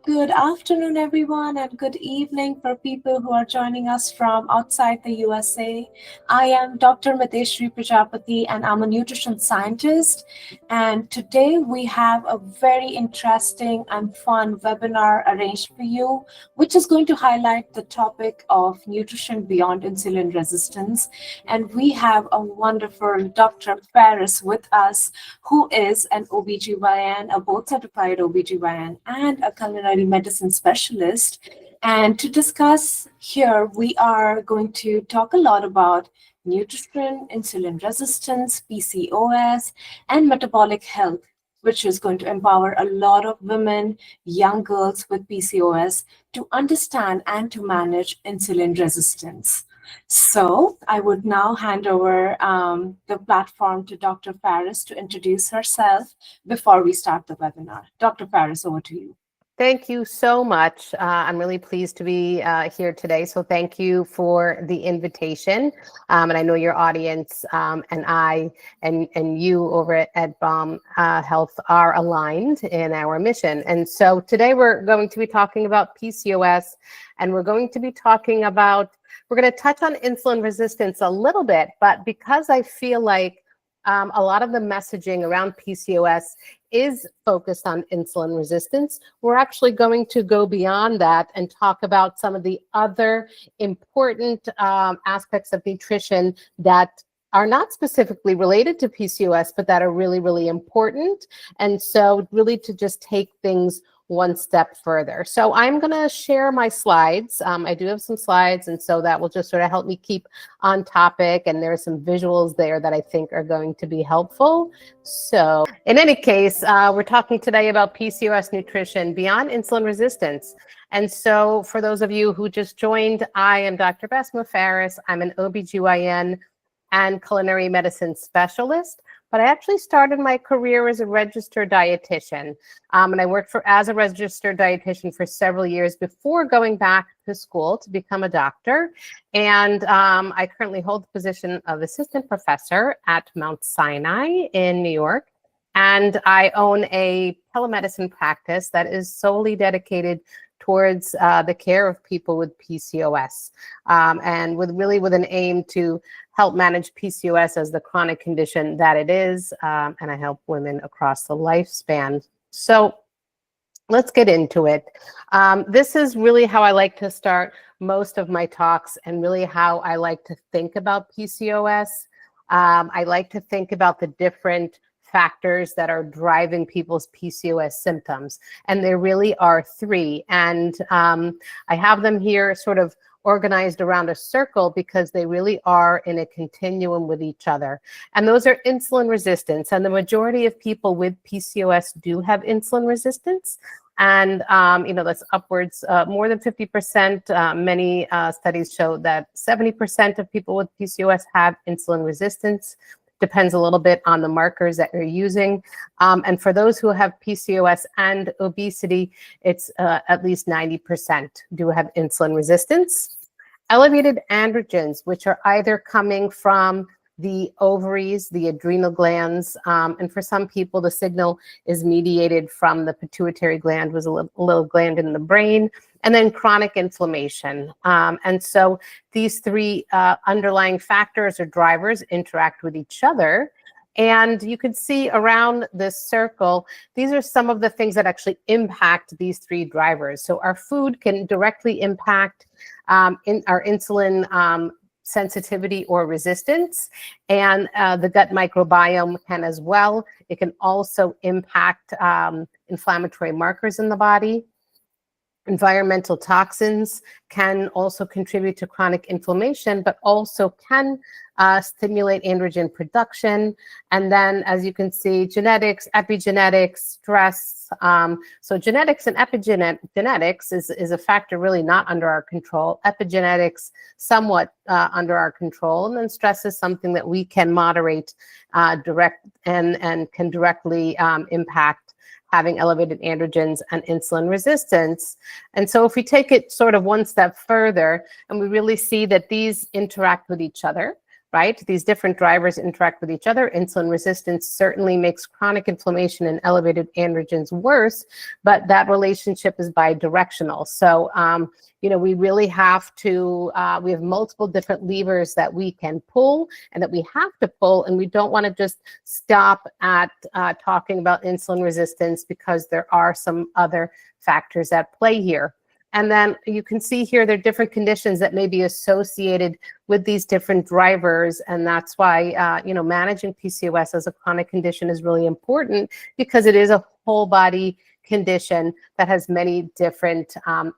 Good afternoon, everyone, and good evening for people who are joining us from outside the USA. I am Dr. Miteshri Prajapati, and I'm a nutrition scientist. And today we have a very interesting and fun webinar arranged for you, which is going to highlight the topic of nutrition beyond insulin resistance. And we have a wonderful Dr. Faris with us, who is an OB-GYN, a board certified OB-GYN, and a culinary medicine specialist. And to discuss here, we are going to talk a lot about nutrition, insulin resistance, PCOS, and metabolic health, which is going to empower a lot of women, young girls with PCOS to understand and to manage insulin resistance. So I would now hand over the platform to Dr. Faris to introduce herself before we start the webinar. Dr. Faris, over to you. Thank you so much. I'm really pleased to be here today. So thank you for the invitation. And I know your audience and I and you over at Balm Health are aligned in our mission. And so today we're going to be talking about PCOS, and we're going to be talking about, we're going to touch on insulin resistance a little bit, but because I feel like a lot of the messaging around PCOS is focused on insulin resistance, we're actually going to go beyond that and talk about some of the other important aspects of nutrition that are not specifically related to PCOS, but that are really, really important. And so really to just take things one step further. So I'm going to share my slides. I do have some slides, and so that will just sort of help me keep on topic. And there are some visuals there that I think are going to be helpful. So in any case, we're talking today about PCOS nutrition beyond insulin resistance. And so for those of you who just joined, I am Dr. Basma Faris. I'm an OB-GYN and culinary medicine specialist. But I actually started my career as a registered dietitian. And I worked as a registered dietitian for several years before going back to school to become a doctor. And I currently hold the position of assistant professor at Mount Sinai in New York. And I own a telemedicine practice that is solely dedicated towards the care of people with PCOS, and with an aim to help manage PCOS as the chronic condition that it is, and I help women across the lifespan. So let's get into it. This is really how I like to start most of my talks, and really how I like to think about PCOS. I like to think about the different factors that are driving people's PCOS symptoms. And there really are three. And I have them here sort of organized around a circle because they really are in a continuum with each other. And those are insulin resistance. And the majority of people with PCOS do have insulin resistance. And, that's upwards, more than 50%. Many studies show that 70% of people with PCOS have insulin resistance. Depends a little bit on the markers that you're using. And for those who have PCOS and obesity, it's at least 90% do have insulin resistance. Elevated androgens, which are either coming from the ovaries, the adrenal glands, and for some people, the signal is mediated from the pituitary gland, was a little gland in the brain, and then chronic inflammation. And so these three underlying factors or drivers interact with each other. And you can see around this circle, these are some of the things that actually impact these three drivers. So our food can directly impact in our insulin sensitivity or resistance, and the gut microbiome can as well. It can also impact inflammatory markers in the body. Environmental toxins can also contribute to chronic inflammation, but also can stimulate androgen production. And then, as you can see, genetics, epigenetics, stress. So genetics and epigenetics is a factor really not under our control. Epigenetics somewhat under our control. And then stress is something that we can moderate and can directly impact having elevated androgens and insulin resistance. And so if we take it sort of one step further, and we really see that these interact with each other, right? These different drivers interact with each other. Insulin resistance certainly makes chronic inflammation and elevated androgens worse, but that relationship is bidirectional. So, we really have to, we have multiple different levers that we can pull and that we have to pull, and we don't want to just stop at talking about insulin resistance, because there are some other factors at play here. And then you can see here there are different conditions that may be associated with these different drivers. And that's why, managing PCOS as a chronic condition is really important, because it is a whole body condition that has many different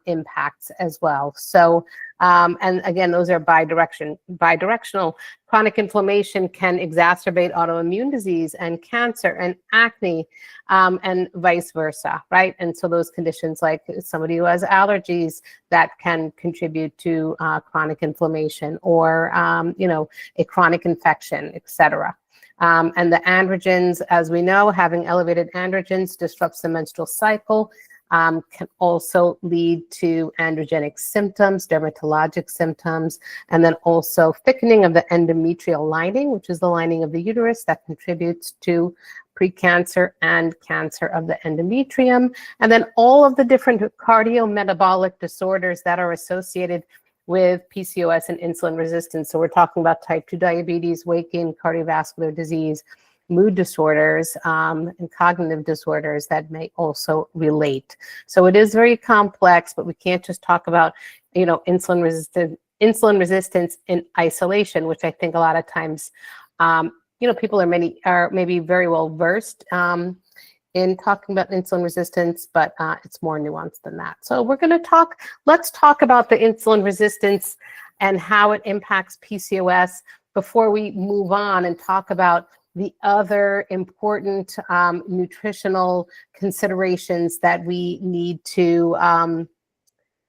impacts as well. So, and again, those are bidirectional. Chronic inflammation can exacerbate autoimmune disease and cancer and acne, and vice versa, right? And so those conditions, like somebody who has allergies, that can contribute to chronic inflammation, or, a chronic infection, etc. And the androgens, as we know, having elevated androgens disrupts the menstrual cycle, can also lead to androgenic symptoms, dermatologic symptoms, and then also thickening of the endometrial lining, which is the lining of the uterus that contributes to precancer and cancer of the endometrium, and then all of the different cardiometabolic disorders that are associated with PCOS and insulin resistance. So we're talking about type 2 diabetes, weight gain, cardiovascular disease, mood disorders, and cognitive disorders that may also relate. So it is very complex, but we can't just talk about, insulin resistance in isolation, which I think a lot of times, people are maybe very well versed in talking about insulin resistance, but it's more nuanced than that. So let's talk about the insulin resistance and how it impacts PCOS before we move on and talk about the other important nutritional considerations that we need to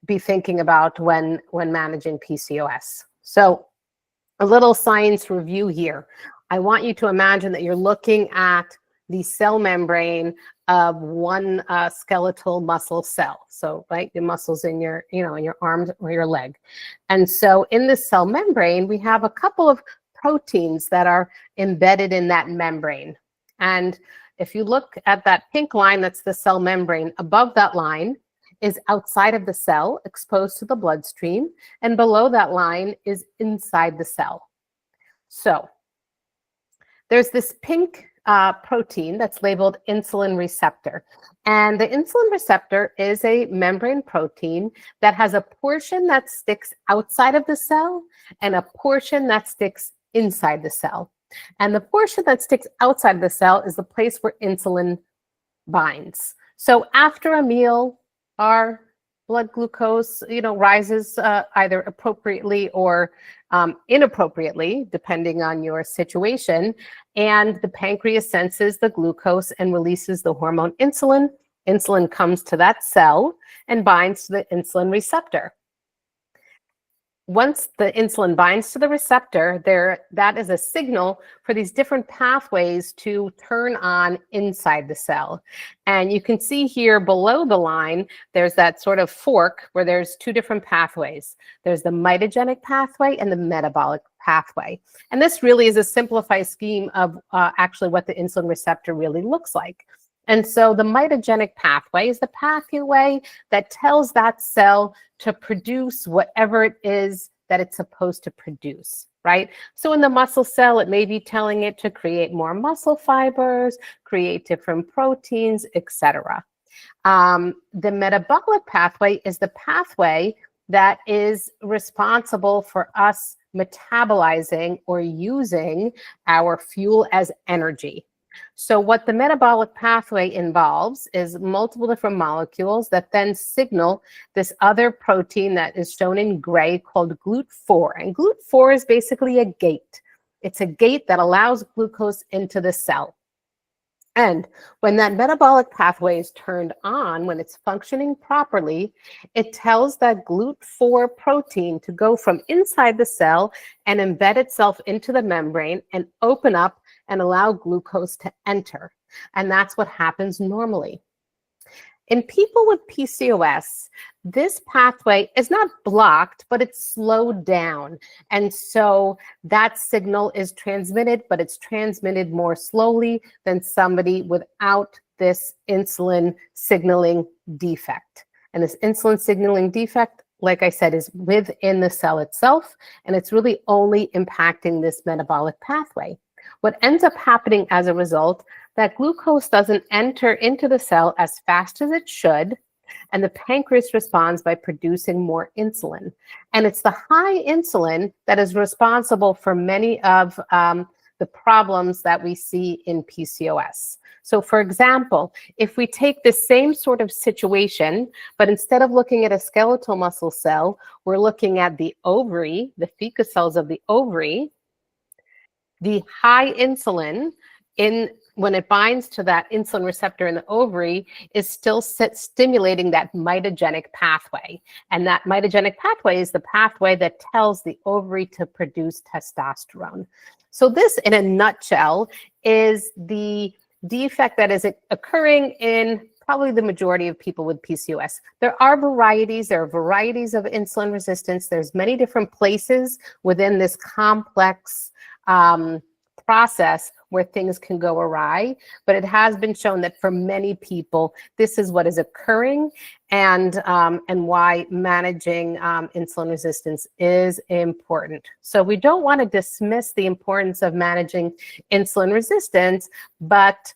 be thinking about when managing PCOS. So a little science review here. I want you to imagine that you're looking at the cell membrane of one skeletal muscle cell. So, right, the muscles in your, in your arms or your leg. And so in this cell membrane, we have a couple of proteins that are embedded in that membrane. And if you look at that pink line, that's the cell membrane. Above that line is outside of the cell, exposed to the bloodstream. And below that line is inside the cell. So there's this pink protein that's labeled insulin receptor. And the insulin receptor is a membrane protein that has a portion that sticks outside of the cell and a portion that sticks inside the cell. And the portion that sticks outside the cell is the place where insulin binds. So after a meal, our blood glucose, rises either appropriately or inappropriately, depending on your situation. And the pancreas senses the glucose and releases the hormone insulin. Insulin comes to that cell and binds to the insulin receptor. Once the insulin binds to the receptor, that is a signal for these different pathways to turn on inside the cell. And you can see here below the line, there's that sort of fork where there's two different pathways. There's the mitogenic pathway and the metabolic pathway. And this really is a simplified scheme of actually what the insulin receptor really looks like. And so the mitogenic pathway is the pathway that tells that cell to produce whatever it is that it's supposed to produce, right? So in the muscle cell, it may be telling it to create more muscle fibers, create different proteins, etc. The metabolic pathway is the pathway that is responsible for us metabolizing or using our fuel as energy. So what the metabolic pathway involves is multiple different molecules that then signal this other protein that is shown in gray called GLUT4. And GLUT4 is basically a gate. It's a gate that allows glucose into the cell. And when that metabolic pathway is turned on, when it's functioning properly, it tells that GLUT4 protein to go from inside the cell and embed itself into the membrane and open up and allow glucose to enter. And that's what happens normally. In people with PCOS, this pathway is not blocked, but it's slowed down. And so that signal is transmitted, but it's transmitted more slowly than somebody without this insulin signaling defect. And this insulin signaling defect, like I said, is within the cell itself, and it's really only impacting this metabolic pathway. What ends up happening as a result, that glucose doesn't enter into the cell as fast as it should, and the pancreas responds by producing more insulin. And it's the high insulin that is responsible for many of the problems that we see in PCOS. So for example, if we take the same sort of situation, but instead of looking at a skeletal muscle cell, we're looking at the ovary, the theca cells of the ovary, the high insulin when it binds to that insulin receptor in the ovary is still stimulating that mitogenic pathway. And that mitogenic pathway is the pathway that tells the ovary to produce testosterone. So this, in a nutshell, is the defect that is occurring in probably the majority of people with PCOS. There are varieties of insulin resistance. There's many different places within this complex process where things can go awry, but it has been shown that for many people, this is what is occurring, and why managing insulin resistance is important. So we don't want to dismiss the importance of managing insulin resistance, but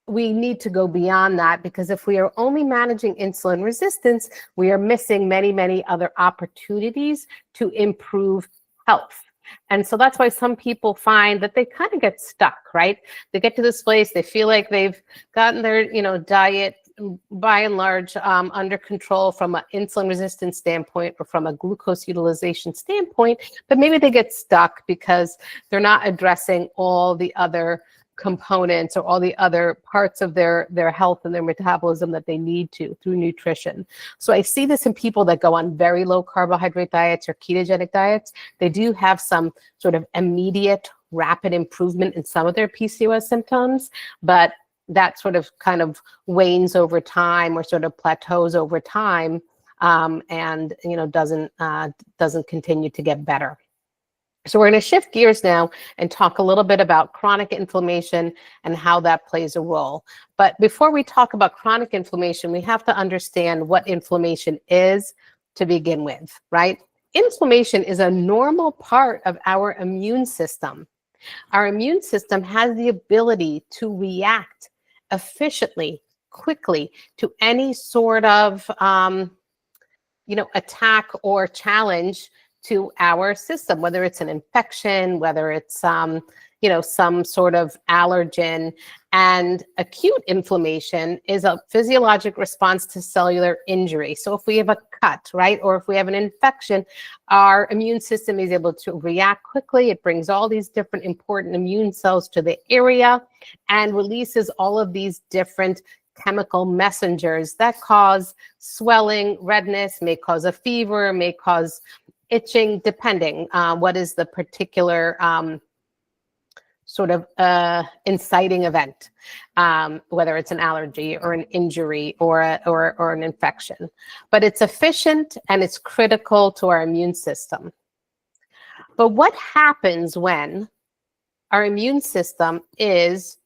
we need to go beyond that, because if we are only managing insulin resistance, we are missing many, many other opportunities to improve health. And so that's why some people find that they kind of get stuck, right? They get to this place, they feel like they've gotten their, diet by and large under control from an insulin resistance standpoint or from a glucose utilization standpoint, but maybe they get stuck because they're not addressing all the other components or all the other parts of their health and their metabolism that they need to through nutrition. So I see this in people that go on very low carbohydrate diets or ketogenic diets. They do have some sort of immediate rapid improvement in some of their PCOS symptoms, but that sort of kind of wanes over time or sort of plateaus over time, and doesn't continue to get better. So we're going to shift gears now and talk a little bit about chronic inflammation and how that plays a role. But before we talk about chronic inflammation, we have to understand what inflammation is to begin with, right? Inflammation is a normal part of our immune system. Our immune system has the ability to react efficiently, quickly to any sort of, attack or challenge to our system, whether it's an infection, whether it's some sort of allergen. And acute inflammation is a physiologic response to cellular injury. So if we have a cut, right, or if we have an infection, our immune system is able to react quickly. It brings all these different important immune cells to the area and releases all of these different chemical messengers that cause swelling, redness, may cause a fever, may cause itching, depending what is the particular sort of inciting event, whether it's an allergy or an injury or an infection. But it's efficient and it's critical to our immune system. But what happens when our immune system is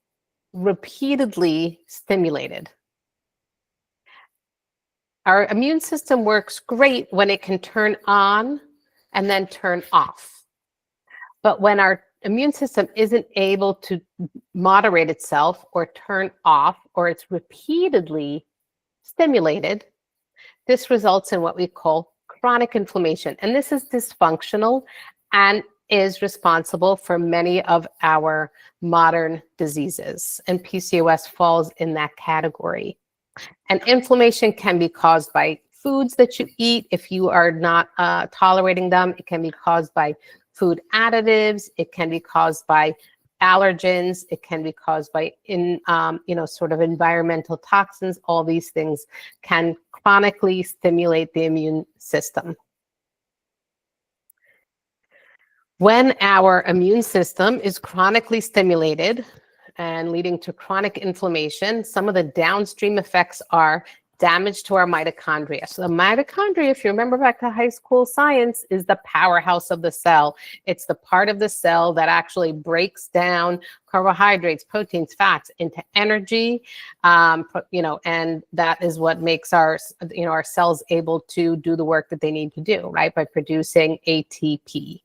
repeatedly stimulated? Our immune system works great when it can turn on and then turn off. But when our immune system isn't able to moderate itself or turn off, or it's repeatedly stimulated, this results in what we call chronic inflammation. And this is dysfunctional and is responsible for many of our modern diseases. And PCOS falls in that category. And inflammation can be caused by foods that you eat if you are not tolerating them. It can be caused by food additives. It can be caused by allergens. It can be caused by sort of environmental toxins. All these things can chronically stimulate the immune system. When our immune system is chronically stimulated and leading to chronic inflammation, some of the downstream effects are damage to our mitochondria. So the mitochondria, if you remember back to high school science, is the powerhouse of the cell. It's the part of the cell that actually breaks down carbohydrates, proteins, fats into energy, and that is what makes our cells able to do the work that they need to do, right, by producing ATP.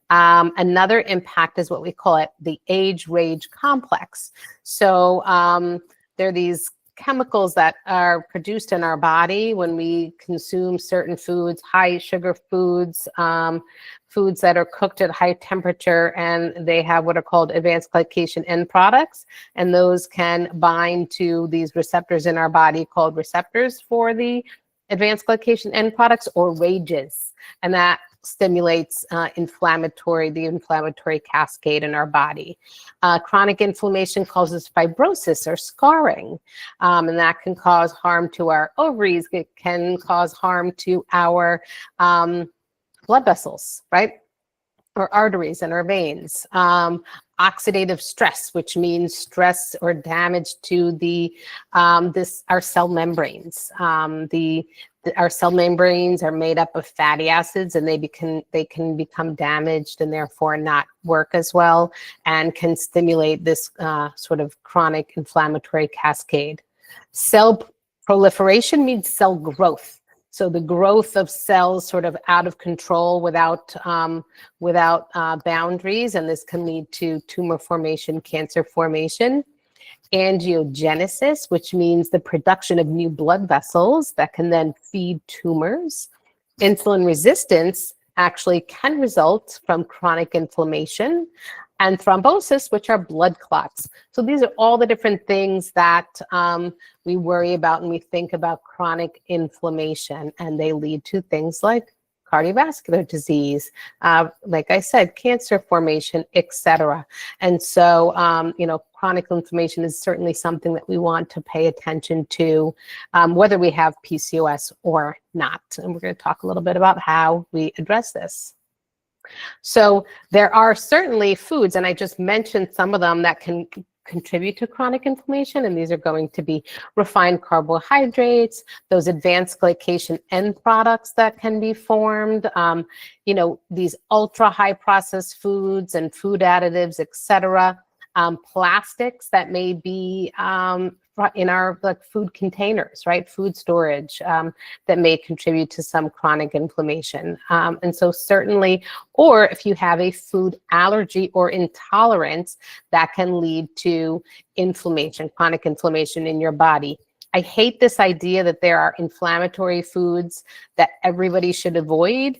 Another impact is what we call it the age-rage complex. So there are these chemicals that are produced in our body when we consume certain foods, high sugar foods, foods that are cooked at high temperature, and they have what are called advanced glycation end products. And those can bind to these receptors in our body called receptors for the advanced glycation end products, or RAGEs. And that stimulates the inflammatory cascade in our body. Chronic inflammation causes fibrosis or scarring, and that can cause harm to our ovaries. It can cause harm to our blood vessels, right? Or arteries and our veins. Oxidative stress, which means stress or damage to the our cell membranes. Our cell membranes are made up of fatty acids, and they can become damaged and therefore not work as well, and can stimulate this sort of chronic inflammatory cascade. Cell proliferation means cell growth. So the growth of cells sort of out of control without boundaries, and this can lead to tumor formation, cancer formation. Angiogenesis, which means the production of new blood vessels that can then feed tumors. Insulin resistance actually can result from chronic inflammation. And thrombosis, which are blood clots. So these are all the different things that we worry about when we think about chronic inflammation, and they lead to things like cardiovascular disease, like I said, cancer formation, etc. And so, chronic inflammation is certainly something that we want to pay attention to, whether we have PCOS or not. And we're going to talk a little bit about how we address this. So there are certainly foods, and I just mentioned some of them, that can contribute to chronic inflammation, and these are going to be refined carbohydrates, those advanced glycation end products that can be formed, these ultra high processed foods and food additives, etc. Plastics that may be in our food containers, right? Food storage that may contribute to some chronic inflammation. And so certainly, or if you have a food allergy or intolerance, that can lead to inflammation, chronic inflammation in your body. I hate this idea that there are inflammatory foods that everybody should avoid,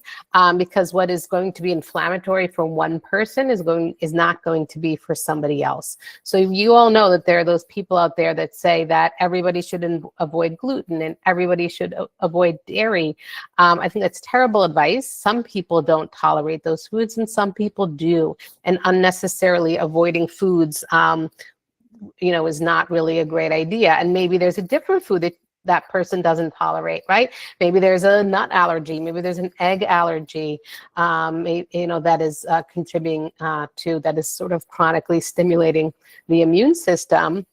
because what is going to be inflammatory for one person is not going to be for somebody else. So you all know that there are those people out there that say that everybody should avoid gluten and everybody should avoid dairy. I think that's terrible advice. Some people don't tolerate those foods and some people do, and unnecessarily avoiding foods is not really a great idea. And maybe there's a different food that that person doesn't tolerate, right? Maybe there's a nut allergy, maybe there's an egg allergy, that is contributing to, that is sort of chronically stimulating the immune system.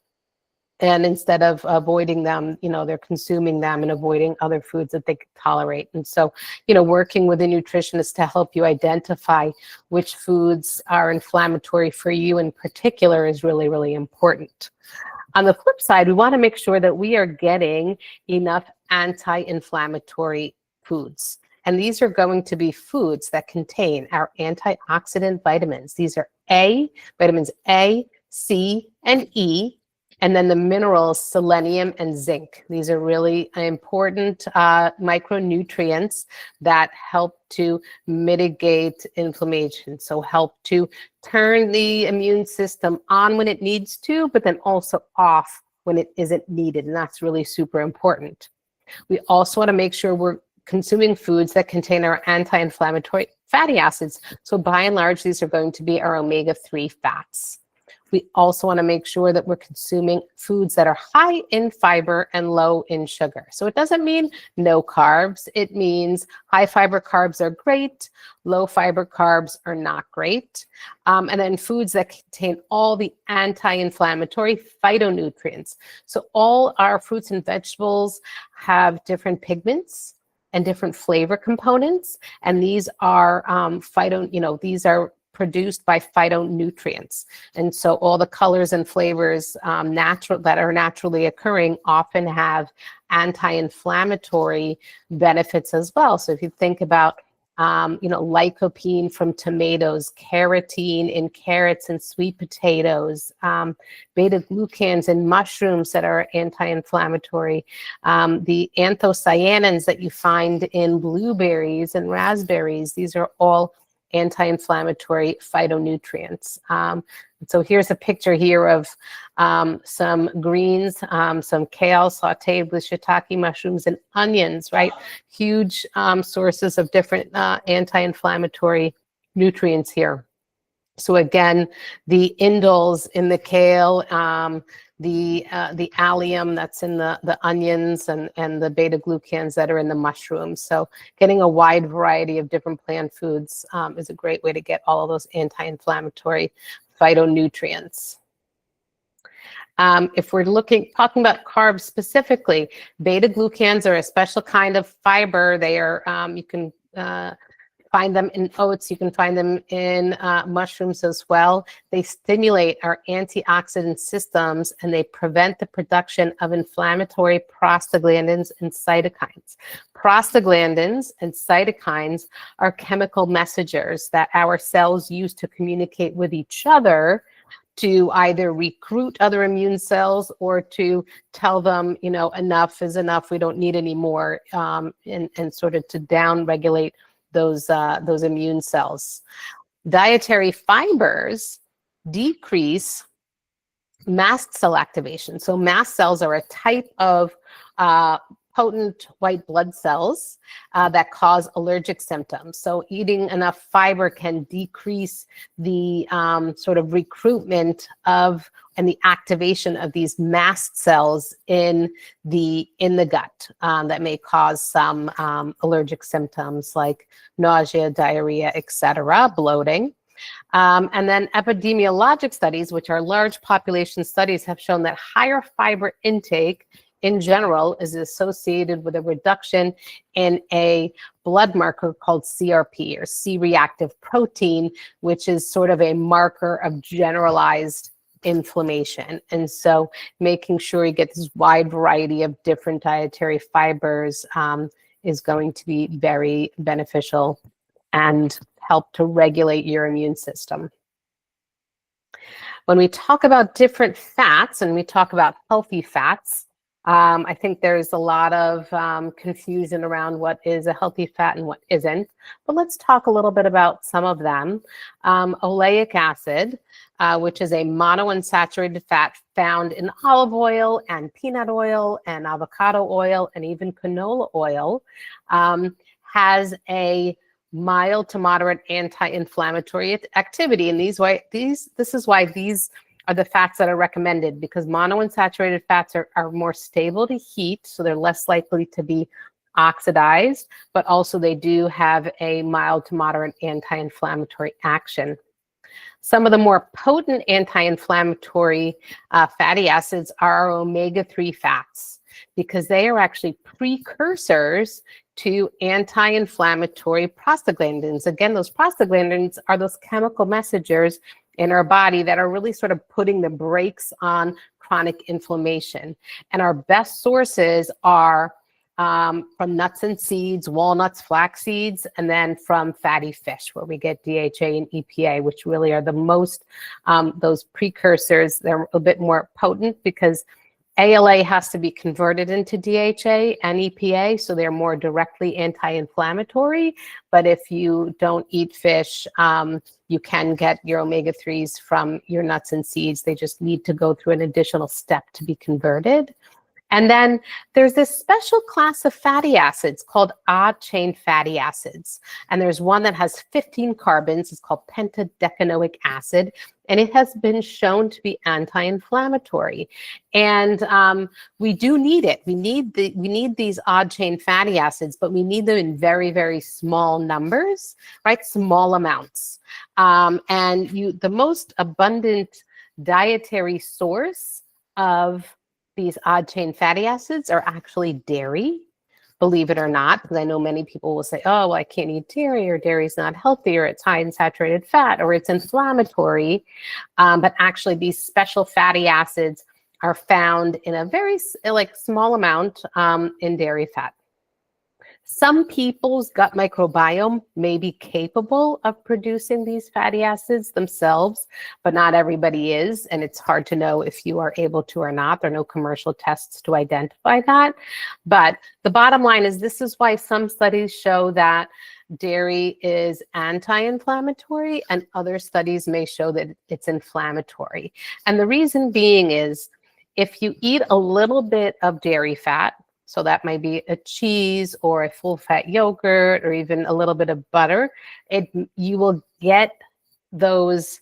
And instead of avoiding them, they're consuming them and avoiding other foods that they could tolerate. And so, working with a nutritionist to help you identify which foods are inflammatory for you in particular is really, really important. On the flip side, we want to make sure that we are getting enough anti-inflammatory foods. And these are going to be foods that contain our antioxidant vitamins. These are vitamins A, C, and E. And then the minerals, selenium and zinc. These are really important micronutrients that help to mitigate inflammation. So help to turn the immune system on when it needs to, but then also off when it isn't needed. And that's really super important. We also want to make sure we're consuming foods that contain our anti-inflammatory fatty acids. So by and large, these are going to be our omega-3 fats. we also want to make sure that we're consuming foods that are high in fiber and low in sugar. So it doesn't mean no carbs. It means high fiber carbs are great, low fiber carbs are not great. And then foods that contain all the anti-inflammatory phytonutrients. So all our fruits and vegetables have different pigments and different flavor components, and these are these are produced by phytonutrients. And so all the colors and flavors that are naturally occurring often have anti-inflammatory benefits as well. So if you think about lycopene from tomatoes, carotene in carrots and sweet potatoes, beta-glucans in mushrooms that are anti-inflammatory, the anthocyanins that you find in blueberries and raspberries, these are all anti-inflammatory phytonutrients. So here's a picture here of some greens, some kale sauteed with shiitake mushrooms and onions, right? Huge sources of different anti-inflammatory nutrients here. So again, the indoles in the kale, the allium that's in the onions, and the beta-glucans that are in the mushrooms. So getting a wide variety of different plant foods is a great way to get all of those anti-inflammatory phytonutrients. If we're talking about carbs specifically, beta-glucans are a special kind of fiber. They are, you can find them in oats, you can find them in mushrooms as well. They stimulate our antioxidant systems, and they prevent the production of inflammatory prostaglandins and cytokines. Prostaglandins and cytokines are chemical messengers that our cells use to communicate with each other, to either recruit other immune cells or to tell them, enough is enough, we don't need any more, and sort of to down-regulate those immune cells. Dietary fibers decrease mast cell activation. So mast cells are a type of potent white blood cells that cause allergic symptoms. So eating enough fiber can decrease the sort of recruitment of and the activation of these mast cells in the gut that may cause some allergic symptoms like nausea, diarrhea, etc., bloating. And then epidemiologic studies, which are large population studies, have shown that higher fiber intake in general is associated with a reduction in a blood marker called CRP, or C-reactive protein, which is sort of a marker of generalized inflammation. And so making sure you get this wide variety of different dietary fibers is going to be very beneficial and help to regulate your immune system. When we talk about different fats and we talk about healthy fats, I think there's a lot of confusion around what is a healthy fat and what isn't. But let's talk a little bit about some of them. Oleic acid, which is a monounsaturated fat found in olive oil and peanut oil and avocado oil and even canola oil, has a mild to moderate anti-inflammatory activity. And this is why these are the fats that are recommended, because monounsaturated fats are more stable to heat, so they're less likely to be oxidized, but also they do have a mild to moderate anti-inflammatory action. Some of the more potent anti-inflammatory fatty acids are our omega-3 fats, because they are actually precursors to anti-inflammatory prostaglandins. Again, those prostaglandins are those chemical messengers in our body that are really sort of putting the brakes on chronic inflammation. And our best sources are from nuts and seeds, walnuts, flax seeds, and then from fatty fish, where we get DHA and EPA, which really are the most, those precursors. They're a bit more potent because ALA has to be converted into DHA and EPA, so they're more directly anti-inflammatory. But if you don't eat fish, you can get your omega-3s from your nuts and seeds. They just need to go through an additional step to be converted. And then there's this special class of fatty acids called odd-chain fatty acids. And there's one that has 15 carbons. It's called pentadecanoic acid. And it has been shown to be anti-inflammatory. And we do need it. We need these odd-chain fatty acids, but we need them in very, very small numbers, right? Small amounts. And the most abundant dietary source of these odd-chain fatty acids are actually dairy, believe it or not, because I know many people will say, oh, well, I can't eat dairy, or dairy's not healthy, or it's high in saturated fat, or it's inflammatory. But actually, these special fatty acids are found in a very small amount in dairy fat. Some people's gut microbiome may be capable of producing these fatty acids themselves, but not everybody is, and it's hard to know if you are able to or not. There are no commercial tests to identify that. But the bottom line is, this is why some studies show that dairy is anti-inflammatory, and other studies may show that it's inflammatory. And the reason being is, if you eat a little bit of dairy fat, so that might be a cheese or a full-fat yogurt or even a little bit of butter, you will get those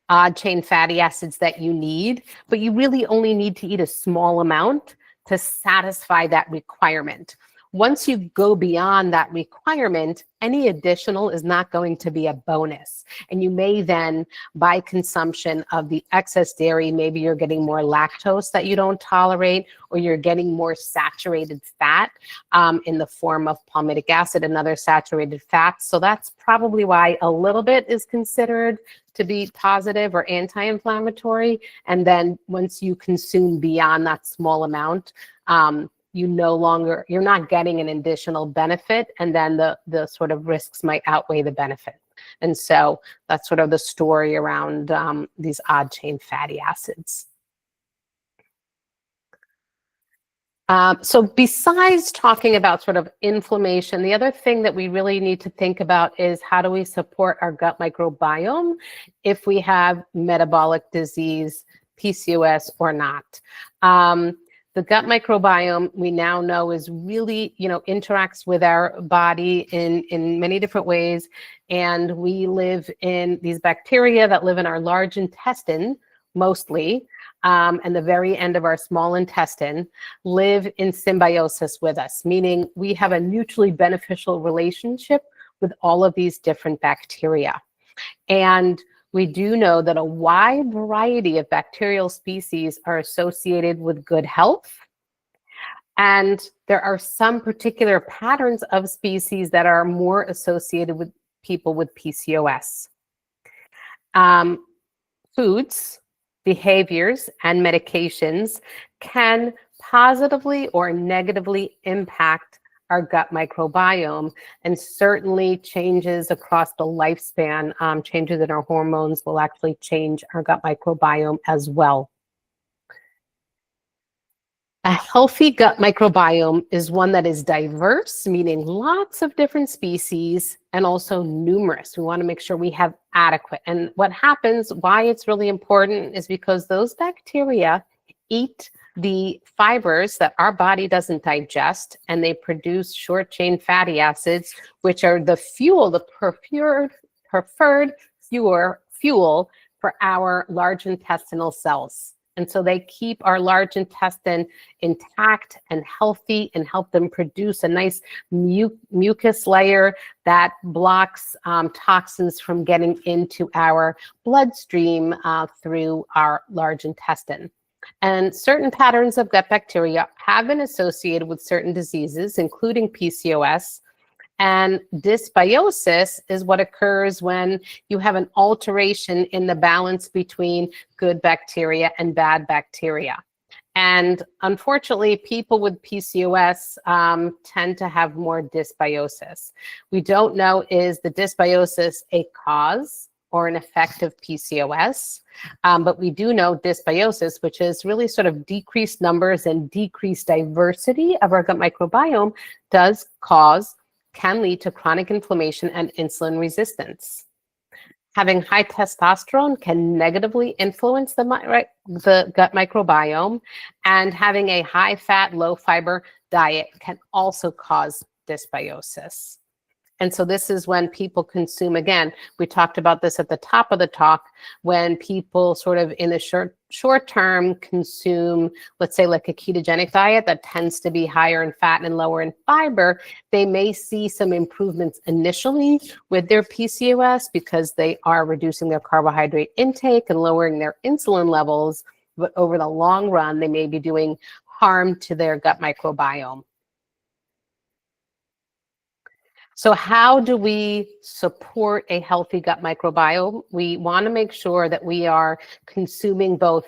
odd-chain fatty acids that you need, but you really only need to eat a small amount to satisfy that requirement. Once you go beyond that requirement, any additional is not going to be a bonus. And you may then, by consumption of the excess dairy, maybe you're getting more lactose that you don't tolerate, or you're getting more saturated fat in the form of palmitic acid and other saturated fats. So that's probably why a little bit is considered to be positive or anti-inflammatory. And then once you consume beyond that small amount, you're not getting an additional benefit, and then the sort of risks might outweigh the benefit. And so that's sort of the story around these odd chain fatty acids. So besides talking about sort of inflammation, the other thing that we really need to think about is, how do we support our gut microbiome if we have metabolic disease, PCOS or not? The gut microbiome, we now know, is really, interacts with our body in many different ways. And we live in these bacteria that live in our large intestine, mostly, and the very end of our small intestine, live in symbiosis with us, meaning we have a mutually beneficial relationship with all of these different bacteria. And we do know that a wide variety of bacterial species are associated with good health. And there are some particular patterns of species that are more associated with people with PCOS. Foods, behaviors, and medications can positively or negatively impact our gut microbiome, and certainly changes across the lifespan, changes in our hormones will actually change our gut microbiome as well. A healthy gut microbiome is one that is diverse, meaning lots of different species, and also numerous. We want to make sure we have adequate. And what happens, why it's really important, is because those bacteria eat the fibers that our body doesn't digest, and they produce short-chain fatty acids, which are the fuel, the preferred fuel for our large intestinal cells. And so they keep our large intestine intact and healthy, and help them produce a nice mucus layer that blocks toxins from getting into our bloodstream through our large intestine. And certain patterns of gut bacteria have been associated with certain diseases, including PCOS. And dysbiosis is what occurs when you have an alteration in the balance between good bacteria and bad bacteria. And unfortunately, people with PCOS tend to have more dysbiosis. We don't know, is the dysbiosis a cause or an effect of PCOS? But we do know dysbiosis, which is really sort of decreased numbers and decreased diversity of our gut microbiome, can lead to chronic inflammation and insulin resistance. Having high testosterone can negatively influence the gut microbiome, and having a high fat, low fiber diet can also cause dysbiosis. And so this is when people consume, again, we talked about this at the top of the talk, when people sort of in the short term consume, let's say like a ketogenic diet that tends to be higher in fat and lower in fiber, they may see some improvements initially with their PCOS because they are reducing their carbohydrate intake and lowering their insulin levels. But over the long run, they may be doing harm to their gut microbiome. So how do we support a healthy gut microbiome? We want to make sure that we are consuming both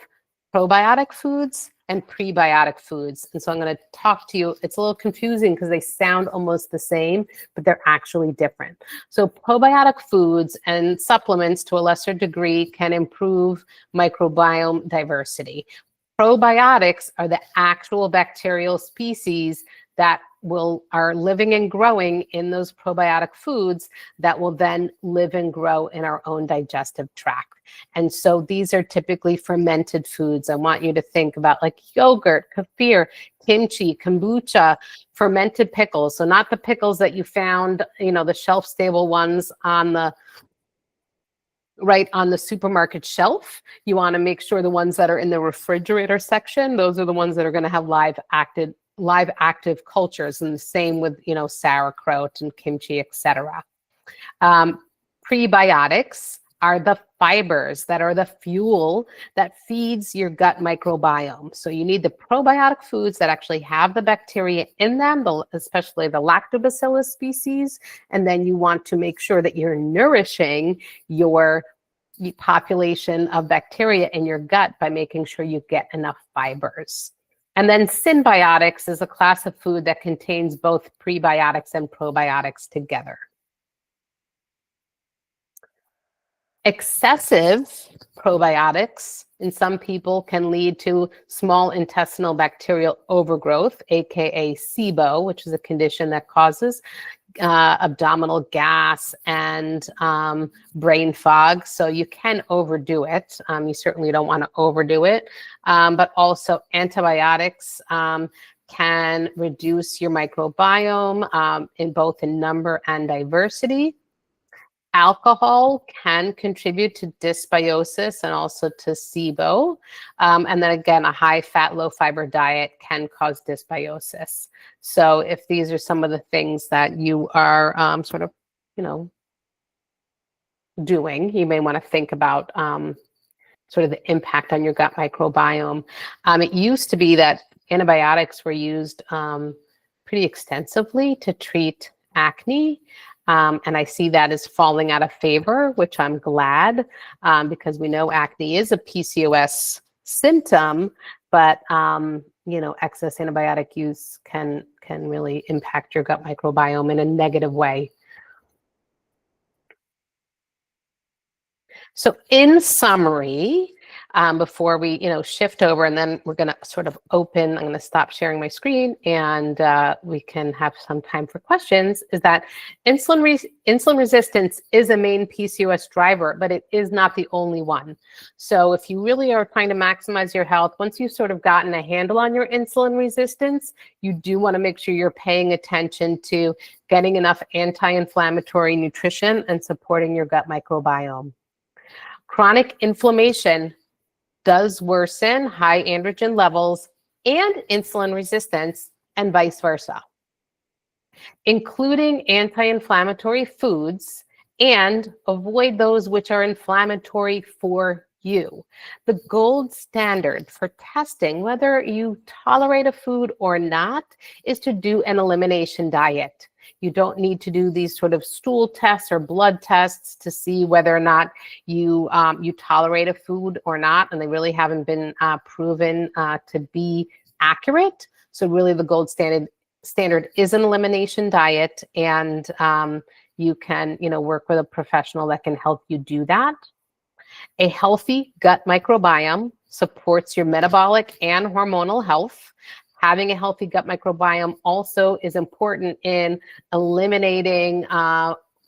probiotic foods and prebiotic foods. And so I'm going to talk to you. It's a little confusing because they sound almost the same, but they're actually different. So probiotic foods and supplements to a lesser degree can improve microbiome diversity. Probiotics are the actual bacterial species that are living and growing in those probiotic foods that will then live and grow in our own digestive tract. And so these are typically fermented foods. I want you to think about like yogurt, kefir, kimchi, kombucha, fermented pickles. So not the pickles that you found, the shelf stable ones on the supermarket shelf. You want to make sure the ones that are in the refrigerator section, those are the ones that are going to have live active cultures, and the same with sauerkraut and kimchi, etc. Prebiotics are the fibers that are the fuel that feeds your gut microbiome. So you need the probiotic foods that actually have the bacteria in them, especially the lactobacillus species, and then you want to make sure that you're nourishing your population of bacteria in your gut by making sure you get enough fibers. And then symbiotics is a class of food that contains both prebiotics and probiotics together. Excessive probiotics in some people can lead to small intestinal bacterial overgrowth, aka SIBO, which is a condition that causes abdominal gas and brain fog. So you can overdo it. You certainly don't want to overdo it. But also antibiotics can reduce your microbiome in both in number and diversity. Alcohol can contribute to dysbiosis and also to SIBO. And then again, a high fat, low fiber diet can cause dysbiosis. So if these are some of the things that you are doing, you may want to think about sort of the impact on your gut microbiome. It used to be that antibiotics were used pretty extensively to treat acne. And I see that as falling out of favor, which I'm glad, because we know acne is a PCOS symptom, but excess antibiotic use can really impact your gut microbiome in a negative way. So in summary, before we shift over, and then we're going to sort of open, I'm going to stop sharing my screen, and we can have some time for questions, is that insulin resistance is a main PCOS driver, but it is not the only one. So if you really are trying to maximize your health, once you've sort of gotten a handle on your insulin resistance, you do want to make sure you're paying attention to getting enough anti-inflammatory nutrition and supporting your gut microbiome. Chronic inflammation does worsen high androgen levels and insulin resistance, and vice versa. Including anti-inflammatory foods, and avoid those which are inflammatory for you. The gold standard for testing whether you tolerate a food or not is to do an elimination diet. You don't need to do these sort of stool tests or blood tests to see whether or not you tolerate a food or not, and they really haven't been proven to be accurate. So really the gold standard is an elimination diet, and you can work with a professional that can help you do that. A healthy gut microbiome supports your metabolic and hormonal health. Having a healthy gut microbiome also is important in eliminating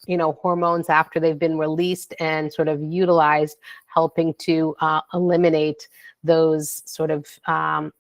hormones after they've been released and sort of utilized, helping to eliminate those sort of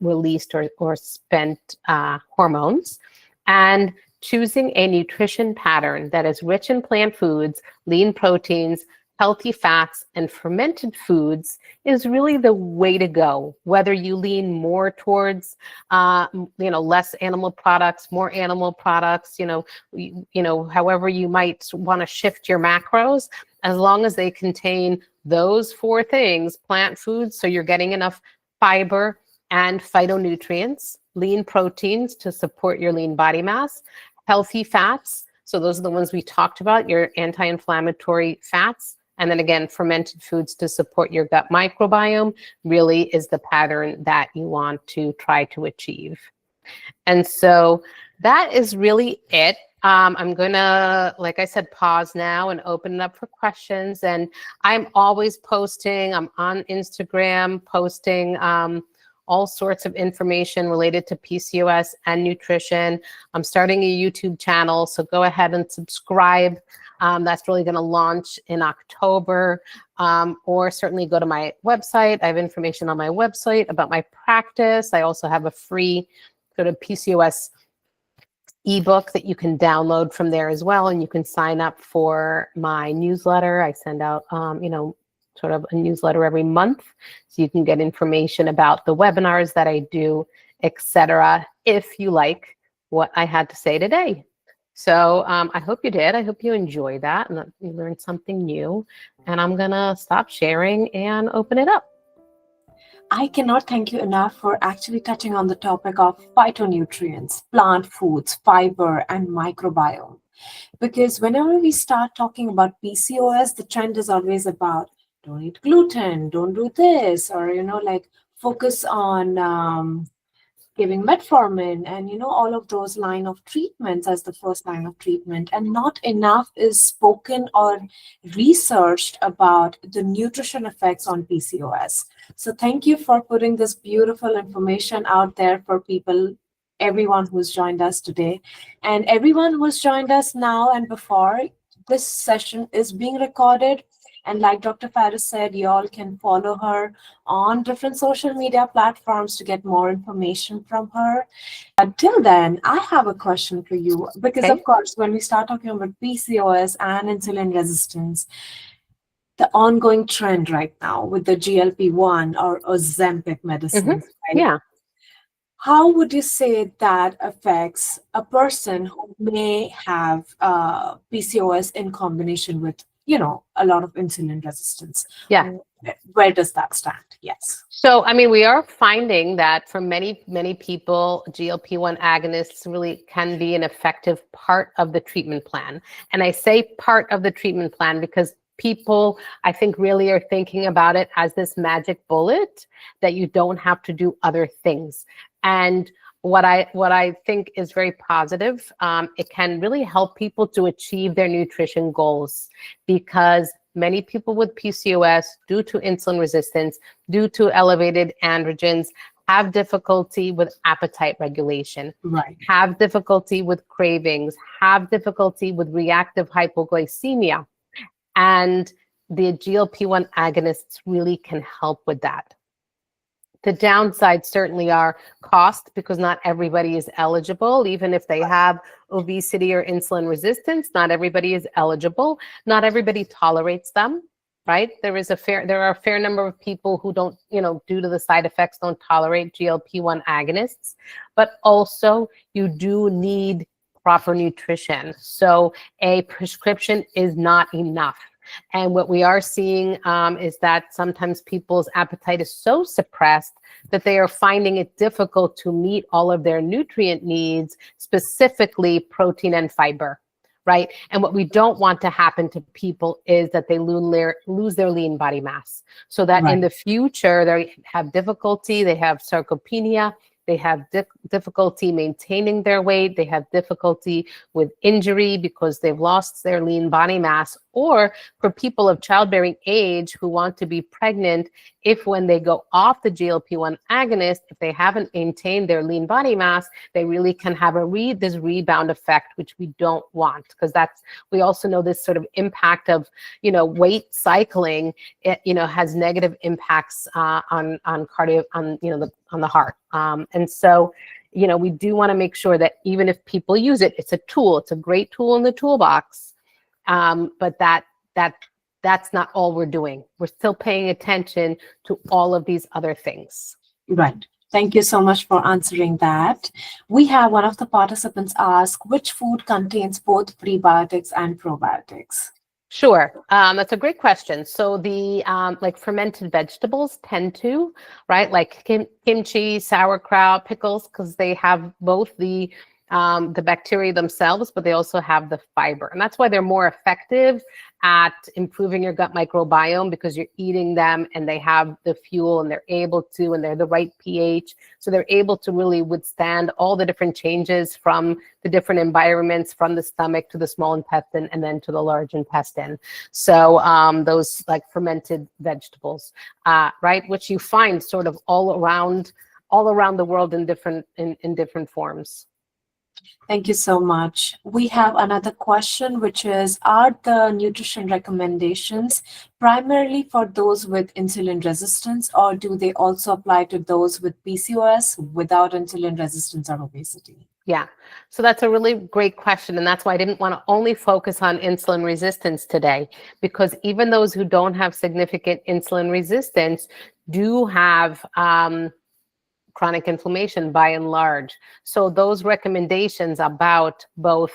released or spent hormones. And choosing a nutrition pattern that is rich in plant foods, lean proteins, healthy fats, and fermented foods is really the way to go. Whether you lean more towards, less animal products, more animal products, however you might want to shift your macros, as long as they contain those four things: plant foods, so you're getting enough fiber and phytonutrients; lean proteins to support your lean body mass; healthy fats, so those are the ones we talked about, your anti-inflammatory fats; and then again, fermented foods to support your gut microbiome really is the pattern that you want to try to achieve. And so that is really it. I'm gonna, like I said, pause now and open it up for questions. And I'm always posting, I'm on Instagram posting all sorts of information related to PCOS and nutrition. I'm starting a YouTube channel, so go ahead and subscribe. That's really going to launch in October, or certainly go to my website. I have information on my website about my practice. I also have a free sort of PCOS ebook that you can download from there as well, and you can sign up for my newsletter. I send out, sort of a newsletter every month, so you can get information about the webinars that I do, etc., if you like what I had to say today. So I hope you did. I hope you enjoyed that and that you learned something new. And I'm going to stop sharing and open it up. I cannot thank you enough for actually touching on the topic of phytonutrients, plant foods, fiber, and microbiome. Because whenever we start talking about PCOS, the trend is always about don't eat gluten, don't do this, or, focus on giving metformin and, all of those line of treatments as the first line of treatment. And not enough is spoken or researched about the nutrition effects on PCOS. So thank you for putting this beautiful information out there for people, everyone who's joined us today. And everyone who's joined us now and before, this session is being recorded. And like Dr. Faris said, you all can follow her on different social media platforms to get more information from her. Until then, I have a question for you. Because, of course, when we start talking about PCOS and insulin resistance, the ongoing trend right now with the GLP-1 or Ozempic medicines, right? Yeah. How would you say that affects a person who may have PCOS in combination with, a lot of insulin resistance? Yeah. Where does that stand? Yes. So, we are finding that for many, many people, GLP-1 agonists really can be an effective part of the treatment plan. And I say part of the treatment plan because people, I think, really are thinking about it as this magic bullet that you don't have to do other things. And what I think is very positive, it can really help people to achieve their nutrition goals, because many people with PCOS, due to insulin resistance, due to elevated androgens, have difficulty with appetite regulation, right, have difficulty with cravings, have difficulty with reactive hypoglycemia. And the GLP-1 agonists really can help with that. The downsides certainly are cost, because not everybody is eligible. Even if they have obesity or insulin resistance, not everybody is eligible. Not everybody tolerates them, right? There are a fair number of people who don't, due to the side effects, don't tolerate GLP-1 agonists. But also, you do need proper nutrition. So a prescription is not enough. And what we are seeing is that sometimes people's appetite is so suppressed that they are finding it difficult to meet all of their nutrient needs, specifically protein and fiber, right? And what we don't want to happen to people is that they lose their lean body mass, so that in the future they have difficulty, they have sarcopenia, they have difficulty maintaining their weight, they have difficulty with injury because they've lost their lean body mass, or for people of childbearing age who want to be pregnant, if when they go off the GLP-1 agonist, if they haven't maintained their lean body mass, they really can have this rebound effect, which we don't want, because we also know this sort of impact of, weight cycling, it, has negative impacts on cardio, on the heart. And so, we do want to make sure that even if people use it, it's a tool, it's a great tool in the toolbox. But that's not all we're doing. We're still paying attention to all of these other things. Right. Thank you so much for answering that. We have one of the participants ask, which food contains both prebiotics and probiotics? Sure. That's a great question. So the like fermented vegetables tend to, right? Like kimchi, sauerkraut, pickles, because they have both the bacteria themselves, but they also have the fiber. And that's why they're more effective at improving your gut microbiome, because you're eating them and they have the fuel and they're able to, and they're the right pH. So they're able to really withstand all the different changes from the different environments, from the stomach to the small intestine and then to the large intestine. So those like fermented vegetables, right, which you find sort of all around the world in different forms. Thank you so much. We have another question, which is, are the nutrition recommendations primarily for those with insulin resistance, or do they also apply to those with PCOS without insulin resistance or obesity? Yeah, so that's a really great question. And that's why I didn't want to only focus on insulin resistance today, because even those who don't have significant insulin resistance do have chronic inflammation by and large. So those recommendations about both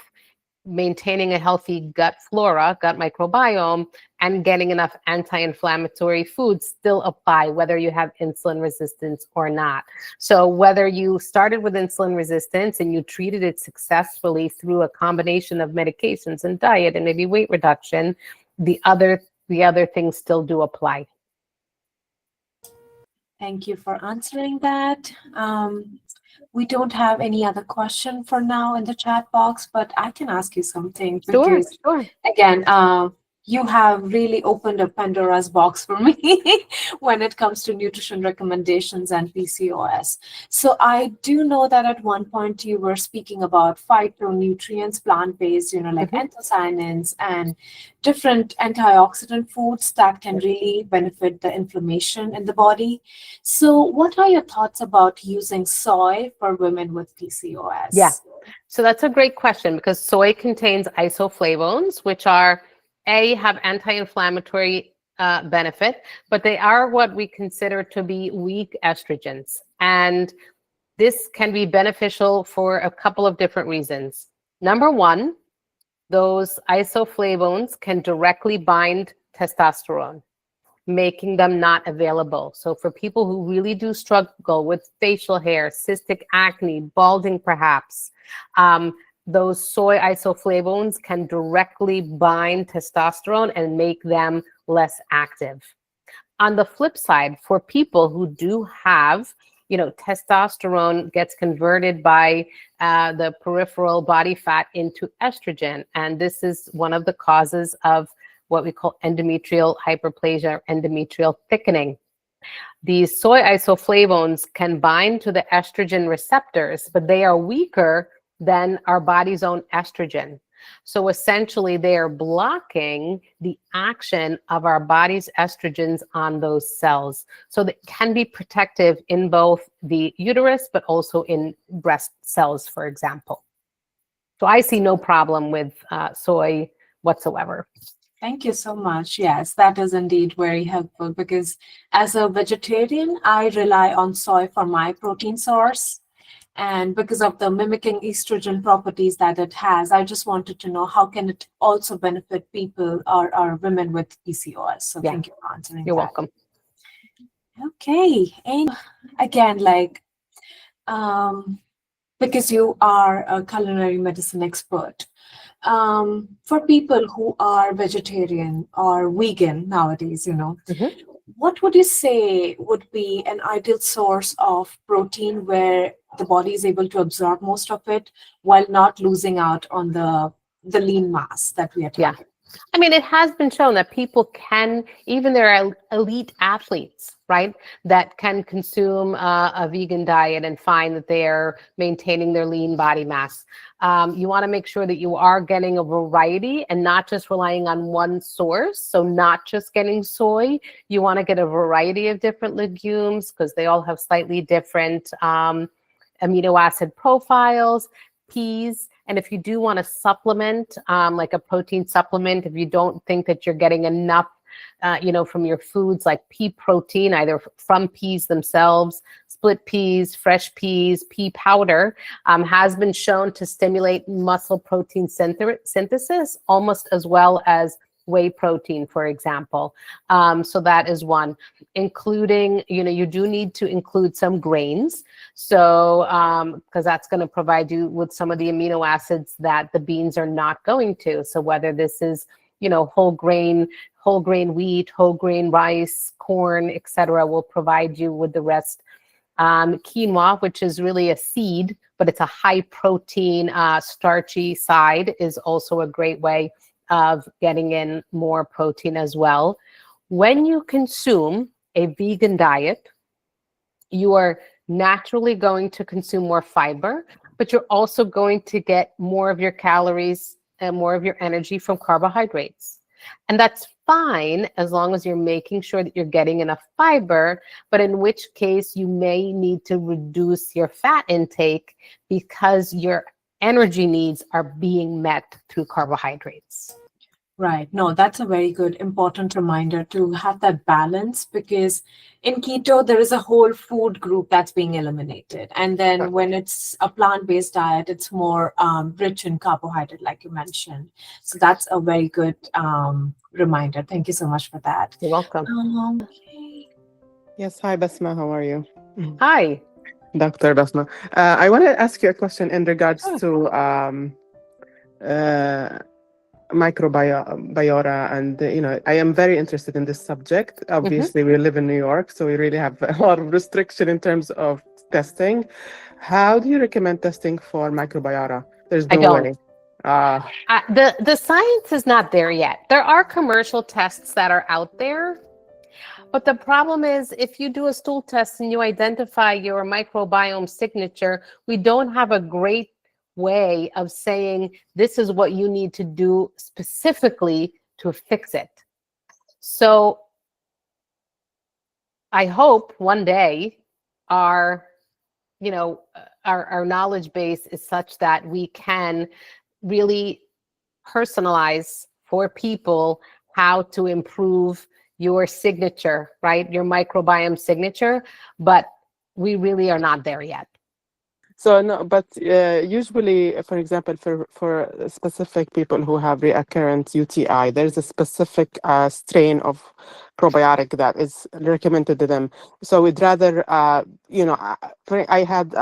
maintaining a healthy gut flora, gut microbiome, and getting enough anti-inflammatory foods still apply, whether you have insulin resistance or not. So whether you started with insulin resistance and you treated it successfully through a combination of medications and diet and maybe weight reduction, the other things still do apply. Thank you for answering that. We don't have any other question for now in the chat box, but I can ask you something. Sure. Again, you have really opened up Pandora's box for me when it comes to nutrition recommendations and PCOS. So I do know that at one point you were speaking about phytonutrients, plant-based, like anthocyanins and different antioxidant foods that can really benefit the inflammation in the body. So what are your thoughts about using soy for women with PCOS? Yeah, so that's a great question, because soy contains isoflavones, which have anti-inflammatory benefit, but they are what we consider to be weak estrogens. And this can be beneficial for a couple of different reasons. Number one, those isoflavones can directly bind testosterone, making them not available. So for people who really do struggle with facial hair, cystic acne, balding perhaps, those soy isoflavones can directly bind testosterone and make them less active. On the flip side, for people who do have, testosterone gets converted by the peripheral body fat into estrogen. And this is one of the causes of what we call endometrial hyperplasia or endometrial thickening. These soy isoflavones can bind to the estrogen receptors, but they are weaker than our body's own estrogen. So essentially, they are blocking the action of our body's estrogens on those cells. So that can be protective in both the uterus, but also in breast cells, for example. So I see no problem with soy whatsoever. Thank you so much. Yes, that is indeed very helpful, because as a vegetarian, I rely on soy for my protein source. And because of the mimicking estrogen properties that it has, I just wanted to know how can it also benefit people or women with PCOS. So Thank you for answering. You're welcome. Okay. And again, because you are a culinary medicine expert, for people who are vegetarian or vegan nowadays, what would you say would be an ideal source of protein where the body is able to absorb most of it while not losing out on the lean mass that we are Yeah. targeting? I mean, it has been shown that people can, even there are elite athletes, right, that can consume a vegan diet and find that they are maintaining their lean body mass. You want to make sure that you are getting a variety and not just relying on one source. So not just getting soy. You want to get a variety of different legumes because they all have slightly different amino acid profiles, peas. And if you do want to supplement, like a protein supplement, if you don't think that you're getting enough, from your foods like pea protein, either from peas themselves, split peas, fresh peas, pea powder, has been shown to stimulate muscle protein synthesis almost as well as whey protein, for example. So that is one. Including, you do need to include some grains. So, because that's going to provide you with some of the amino acids that the beans are not going to. So whether this is, whole grain wheat, whole grain rice, corn, etc., will provide you with the rest. Quinoa, which is really a seed, but it's a high protein, starchy side, is also a great way of getting in more protein as well. When you consume a vegan diet, you are naturally going to consume more fiber, but you're also going to get more of your calories and more of your energy from carbohydrates. And that's fine as long as you're making sure that you're getting enough fiber, but in which case you may need to reduce your fat intake because your energy needs are being met through carbohydrates. Right. No, that's a very good, important reminder to have that balance because in keto, there is a whole food group that's being eliminated. And then when it's a plant-based diet, it's more rich in carbohydrate, like you mentioned. So that's a very good reminder. Thank you so much for that. You're welcome. Okay. Yes, hi Basma, how are you? Hi. Dr. Basma. I want to ask you a question in regards Sure. to uh, microbiota, and I am very interested in this subject. Obviously, we live in New York, so we really have a lot of restriction in terms of testing. How do you recommend testing for microbiota? There's I no don't. way. The science is not there yet. There are commercial tests that are out there, but the problem is if you do a stool test and you identify your microbiome signature, we don't have a great way of saying this is what you need to do specifically to fix it. So I hope one day our our knowledge base is such that we can really personalize for people how to improve your signature, right? Your microbiome signature, but we really are not there yet. So no, but usually, for example, for specific people who have recurrent UTI, there's a specific strain of probiotic that is recommended to them. So we'd rather, I had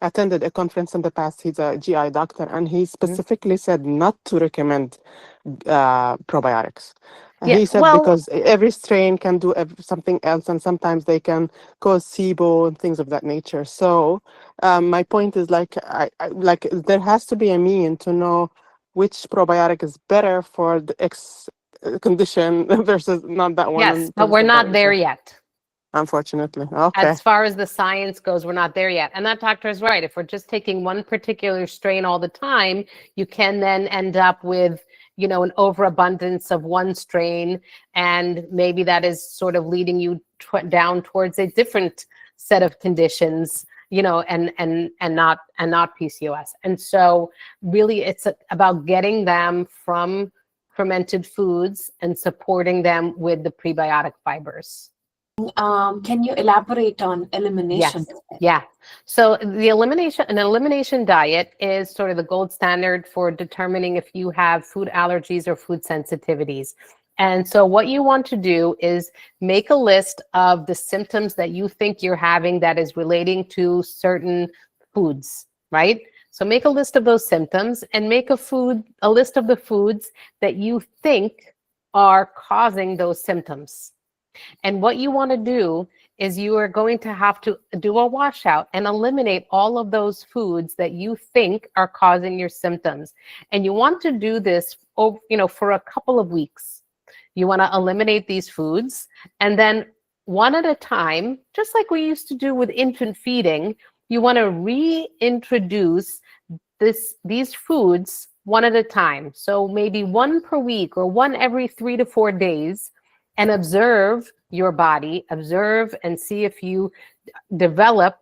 attended a conference in the past. He's a GI doctor, and he specifically said not to recommend probiotics. Yeah, He said well, because every strain can do something else, and sometimes they can cause SIBO and things of that nature. So my point is like there has to be a mean to know which probiotic is better for the X condition versus not that one. yes, And but things we're of that not there nature. yet. Unfortunately. Okay. As far as the science goes, we're not there yet. And that doctor is right. If we're just taking one particular strain all the time, you can then end up with, an overabundance of one strain. And maybe that is sort of leading you down towards a different set of conditions, and not PCOS. And so really it's about getting them from fermented foods and supporting them with the prebiotic fibers. Can you elaborate on elimination? Yes. Yeah. So an elimination diet is sort of the gold standard for determining if you have food allergies or food sensitivities. And so what you want to do is make a list of the symptoms that you think you're having that is relating to certain foods, right? So make a list of those symptoms and make a list of the foods that you think are causing those symptoms. And what you want to do is you are going to have to do a washout and eliminate all of those foods that you think are causing your symptoms. And you want to do this, for a couple of weeks. You want to eliminate these foods, and then one at a time, just like we used to do with infant feeding, you want to reintroduce these foods one at a time. So maybe one per week or one every 3 to 4 days, and observe your body, observe and see if you develop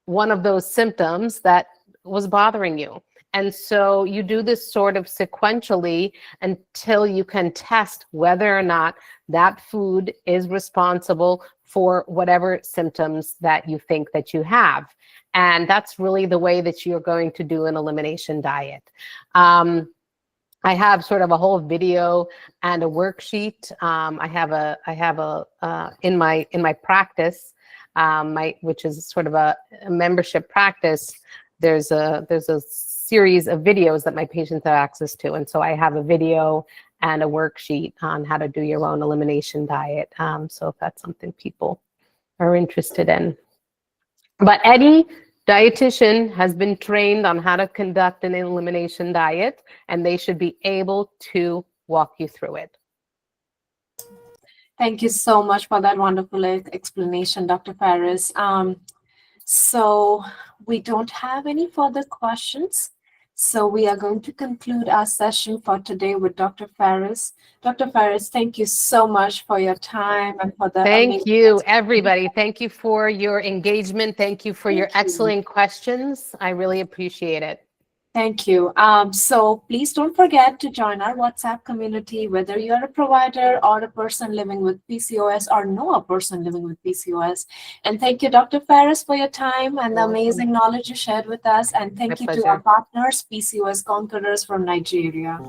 one of those symptoms that was bothering you. And so you do this sort of sequentially until you can test whether or not that food is responsible for whatever symptoms that you think that you have. And that's really the way that you're going to do an elimination diet. I have sort of a whole video and a worksheet. I have a in my practice, which is sort of a membership practice. There's a series of videos that my patients have access to, and so I have a video and a worksheet on how to do your own elimination diet. So if that's something people are interested in, but any dietitian has been trained on how to conduct an elimination diet, and they should be able to walk you through it. Thank you so much for that wonderful explanation, Dr. Faris. So we don't have any further questions. So we are going to conclude our session for today with Dr. Faris. Dr. Faris, thank you so much for your time and for the Thank you, everybody. Thank you for your engagement. Thank you for your excellent questions. I really appreciate it. Thank you. So please don't forget to join our WhatsApp community, whether you're a provider or a person living with PCOS or know a person living with PCOS. And thank you, Dr. Faris, for your time and the amazing knowledge you shared with us. And thank you to our partners, PCOS Conquerors from Nigeria.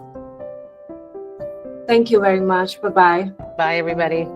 Thank you very much. Bye-bye. Bye, everybody.